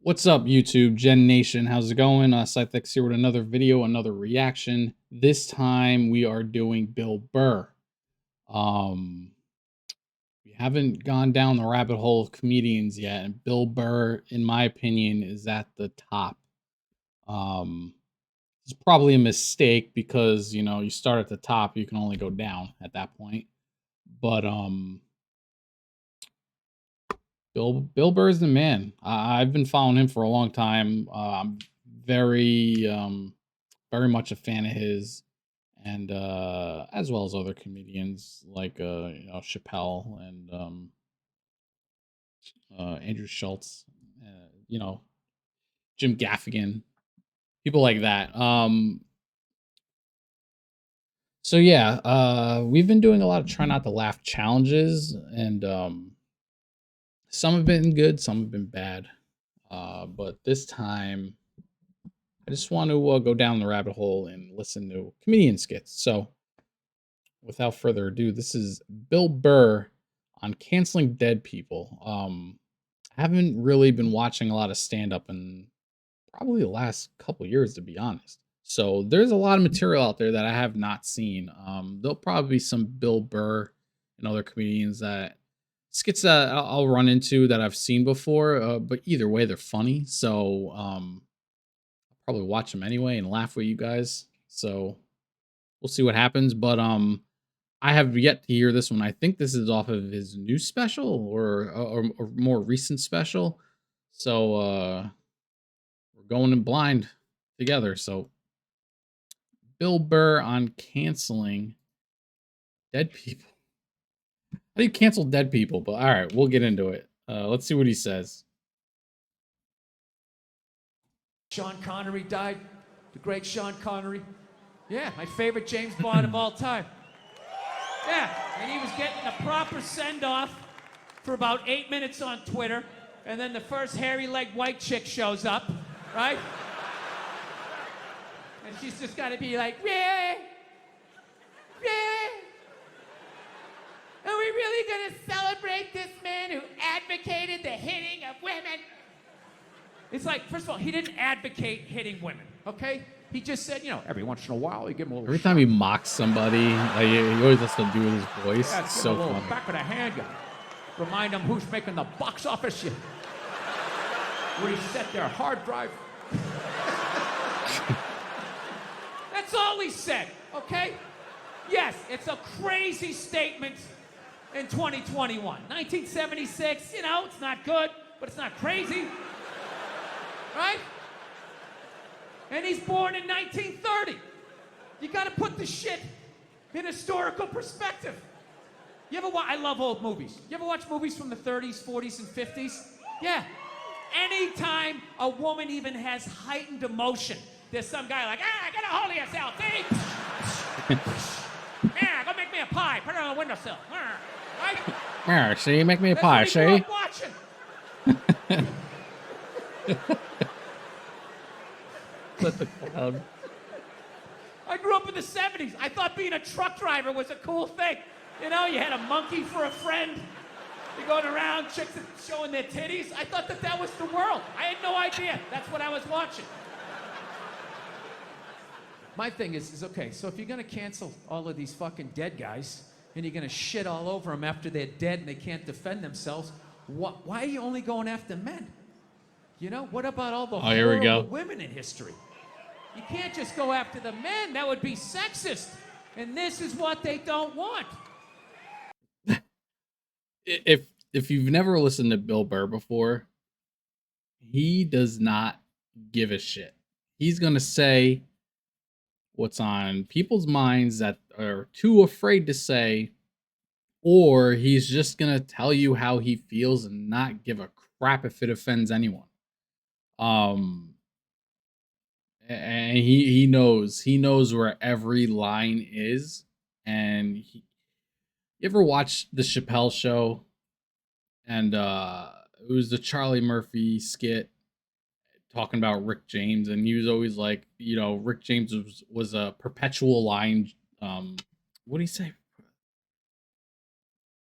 What's up, YouTube, Gen Nation? How's it going? ScytheX here with another video, another reaction. This time we are doing Bill Burr. Um, we haven't gone down the rabbit hole of comedians yet, and Bill Burr, in my opinion, is at the top. Um, it's probably a mistake because you start at the top, you can only go down at that point. But Bill Burr's the man. I've been following him for a long time. I'm very very much a fan of his, and as well as other comedians like Chappelle and Andrew Schultz, you know Jim Gaffigan, people like that. So yeah, we've been doing a lot of try not to laugh challenges, and some have been good, some have been bad. But this time, I just want to go down the rabbit hole and listen to comedian skits. So, without further ado, this is Bill Burr on canceling dead people. I haven't really been watching a lot of stand up in probably the last couple years, to be honest. So, there's a lot of material out there that I have not seen. There'll probably be some Bill Burr and other comedians that skits that I'll run into that I've seen before. But either way, they're funny. So, probably watch them anyway and laugh with you guys. So we'll see what happens. But I have yet to hear this one. I think this is off of his new special or more recent special. So we're going in blind together. So Bill Burr on canceling dead people. How do you cancel dead people? But all right, we'll get into it. Let's see what he says. Sean Connery died. The great Sean Connery. Yeah, my favorite James Bond of all time. Yeah, and he was getting a proper send-off for about 8 minutes on Twitter, and then the first hairy-legged white chick shows up, right? And she's just got to be like, yeah, yeah. Are we really going to celebrate this man who advocated the hitting of women? It's like, first of all, he didn't advocate hitting women, okay? He just said, every once in a while, you give him a little Every time he mocks somebody, he always has to do with his voice. Yeah, it's so a little funny. back of the hand, you remind him who's making the box office. You reset their hard drive. That's all he said, okay? Yes, it's a crazy statement in 2021. 1976, it's not good, but it's not crazy. Right? And he's born in 1930. You gotta put the shit in historical perspective. You ever watch, I love old movies. You ever watch movies from the 30s, 40s, and 50s? Yeah. Anytime a woman even has heightened emotion, there's some guy like, get a hold of yourself, see? Yeah, go make me a pie, put it on the windowsill. Right? Yeah, see, make me a pie, see? That's what he grew up watching. Let the cloud. I grew up in the 70s. I thought being a truck driver was a cool thing. You had a monkey for a friend. You're going around, chicks showing their titties. I thought that was the world. I had no idea. That's what I was watching. My thing is okay, so if you're going to cancel all of these fucking dead guys, and you're going to shit all over them after they're dead and they can't defend themselves, why are you only going after men? What about all the horrible women in history? You can't just go after the men. That would be sexist. And this is what they don't want. If you've never listened to Bill Burr before, he does not give a shit. He's going to say what's on people's minds that are too afraid to say, or he's just going to tell you how he feels and not give a crap if it offends anyone. And he knows where every line is. And you ever watch the Chappelle show? And it was the Charlie Murphy skit talking about Rick James, and he was always like, Rick James was a perpetual line. What do you say?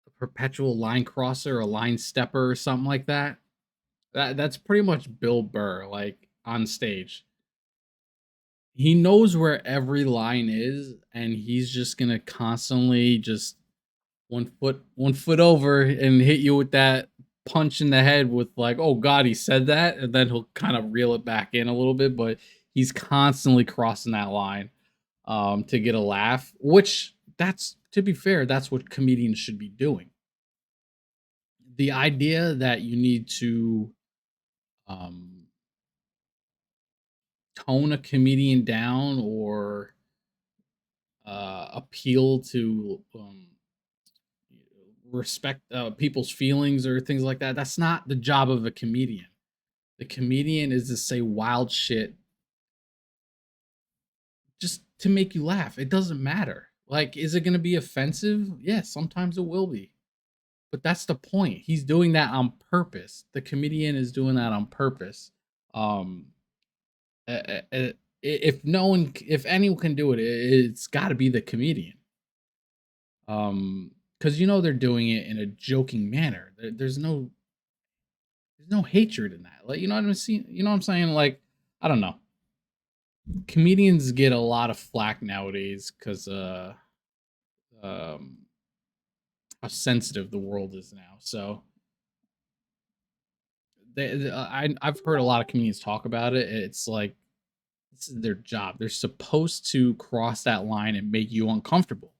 A perpetual line crosser, a line stepper, or something like that. That's pretty much Bill Burr, like on stage. He knows where every line is, and he's just gonna constantly just one foot over and hit you with that punch in the head with like, oh god, he said that, and then he'll kind of reel it back in a little bit, but he's constantly crossing that line to get a laugh, which that's to be fair, that's what comedians should be doing. The idea that you need to um tone a comedian down or appeal to respect people's feelings or things like that. That's not the job of a comedian. The comedian is to say wild shit just to make you laugh. It doesn't matter. Like, is it going to be offensive? Yes, sometimes it will be. But that's the point. He's doing that on purpose. The comedian is doing that on purpose. Um, if no one, if anyone can do it, it's got to be the comedian. Because they're doing it in a joking manner. There's no hatred in that. Like, you know what I'm saying? You know what I'm saying? Like, I don't know. Comedians get a lot of flack nowadays because um how sensitive the world is now. So I've heard a lot of comedians talk about it. It's like this is their job. They're supposed to cross that line and make you uncomfortable.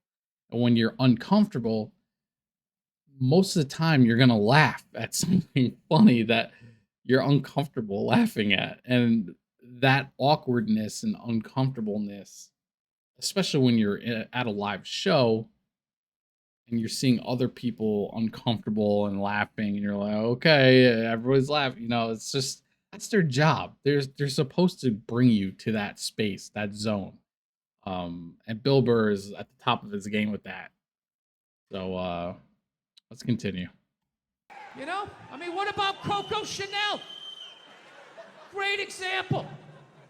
And when you're uncomfortable, most of the time you're gonna laugh at something funny that you're uncomfortable laughing at. And that awkwardness and uncomfortableness, especially when you're at a live show and you're seeing other people uncomfortable and laughing, and you're like, okay, everybody's laughing. It's just that's their job. They're supposed to bring you to that space, that zone. And Bill Burr is at the top of his game with that. So let's continue. What about Coco Chanel? Great example.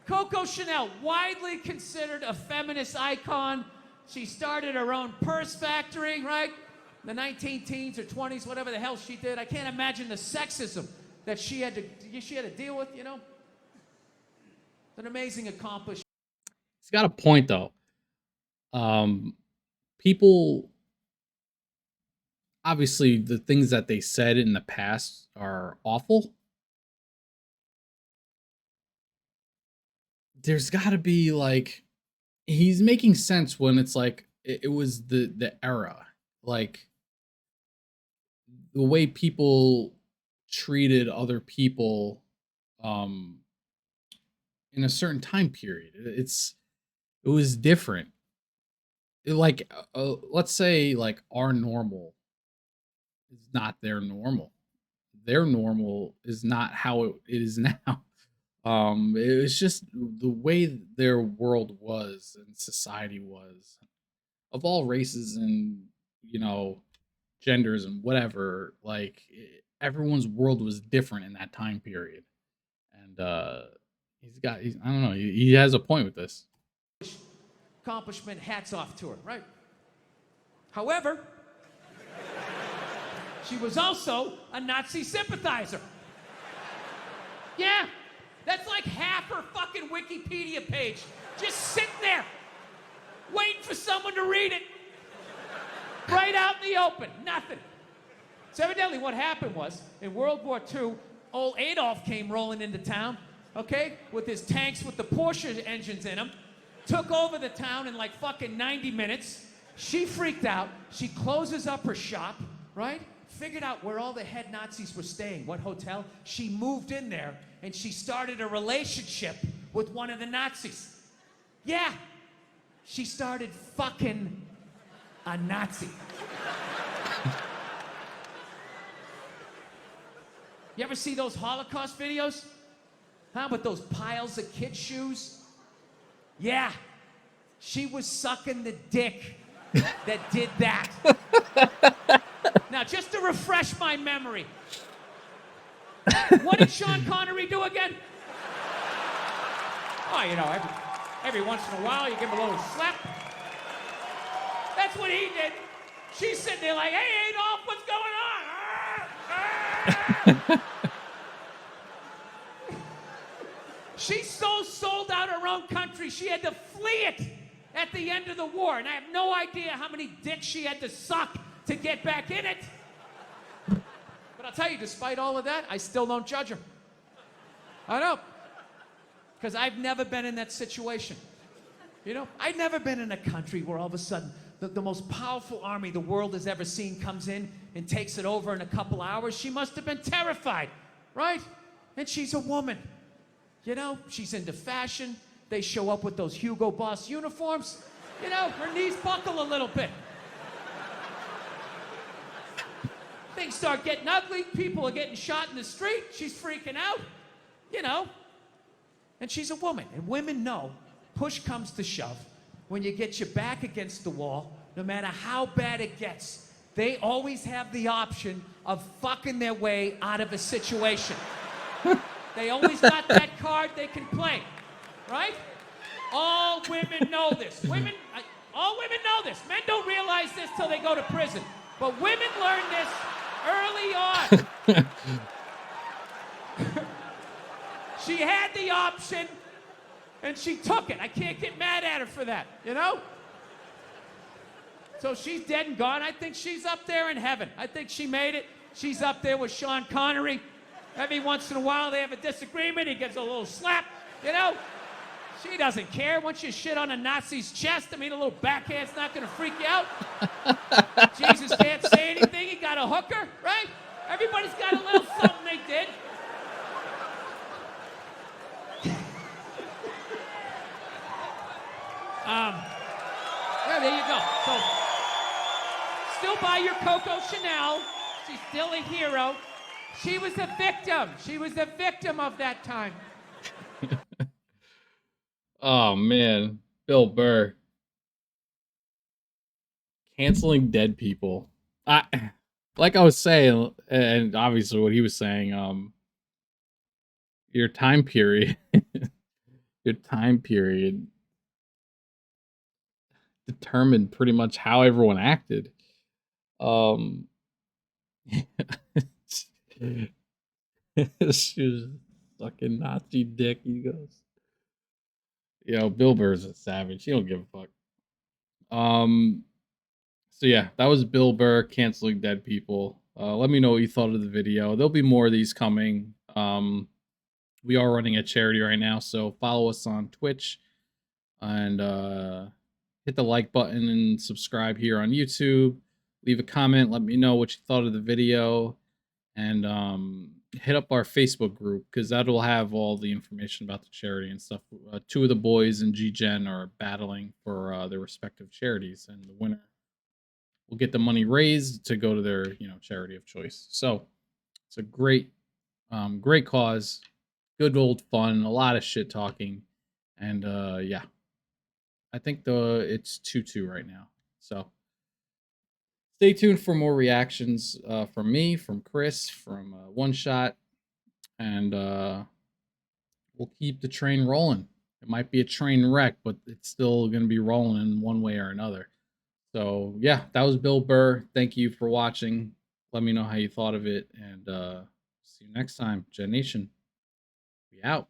Coco Chanel, widely considered a feminist icon. She started her own purse factory, right? The 19 teens or 20s, whatever the hell she did. I can't imagine the sexism that she had to deal with, It's an amazing accomplishment. He's got a point though. People obviously the things that they said in the past are awful. There's got to be like he's making sense when it's like it was the era, like the way people treated other people um in a certain time period. It was different. Like let's say like our normal is not their normal. Their normal is not how it is now. It was just the way their world was and society was of all races and you know genders and whatever. Like everyone's world was different in that time period, and I don't know. He has a point with this. Accomplishment, hats off to her, right? However, she was also a Nazi sympathizer. Yeah, that's like half her fucking Wikipedia page. Just sitting there, waiting for someone to read it. Right out in the open, nothing. So evidently what happened was, in World War II, old Adolf came rolling into town, okay, with his tanks with the Porsche engines in them, took over the town in like fucking 90 minutes. She freaked out. She closes up her shop, right? Figured out where all the head Nazis were staying, what hotel. She moved in there, and she started a relationship with one of the Nazis. Yeah, she started fucking a Nazi. You ever see those Holocaust videos? Huh, with those piles of kid shoes? Yeah, she was sucking the dick that did that. Now, just to refresh my memory, what did Sean Connery do again? Oh, every once in a while you give him a little slap. That's what he did. She's sitting there like, hey, Adolf, what's going on? so sold out her own country, she had to flee it at the end of the war. And I have no idea how many dicks she had to suck to get back in it. But I'll tell you, despite all of that, I still don't judge her. I don't. Because I've never been in that situation. You know, I've never been in a country where all of a sudden the most powerful army the world has ever seen comes in and takes it over in a couple hours. She must have been terrified, right? And she's a woman. You know, she's into fashion. They show up with those Hugo Boss uniforms. You know, her knees buckle a little bit. Things start getting ugly. People are getting shot in the street. She's freaking out, you know. And she's a woman. And women know, push comes to shove, when you get your back against the wall, no matter how bad it gets, they always have the option of fucking their way out of a situation. They always got that card they can play, right? All women know this. All women know this. Men don't realize this till they go to prison. But women learn this early on. She had the option, and she took it. I can't get mad at her for that, you know? So she's dead and gone. I think she's up there in heaven. I think she made it. She's up there with Sean Connery. Every once in a while, they have a disagreement. He gives a little slap, you know? She doesn't care. Once you shit on a Nazi's chest, I mean, a little backhand's not going to freak you out. Jesus can't say anything. He got a hooker, right? Everybody's got a little something they did. Yeah, there you go. So, still buy your Coco Chanel. She's still a hero. She was a victim. She was a victim of that time. Oh man, Bill Burr canceling dead people. Like I was saying, and obviously what he was saying, your time period, your time period determined pretty much how everyone acted. She was fucking Nazi dick. He goes, yo, Bill Burr's a savage. He don't give a fuck. So yeah, that was Bill Burr canceling dead people. Let me know what you thought of the video. There'll be more of these coming. We are running a charity right now, so follow us on Twitch and hit the like button and subscribe here on YouTube. Leave a comment. Let me know what you thought of the video, and hit up our Facebook group because that'll have all the information about the charity and stuff. Two of the boys in GGEN are battling for their respective charities, and the winner will get the money raised to go to their charity of choice. So it's a great cause, good old fun, a lot of shit talking, and yeah, I think it's 2-2 right now. So stay tuned for more reactions from me, from Chris, from One Shot, and we'll keep the train rolling. It might be a train wreck, but it's still going to be rolling in one way or another. So yeah, that was Bill Burr. Thank you for watching. Let me know how you thought of it, and see you next time. Gen Nation, we out.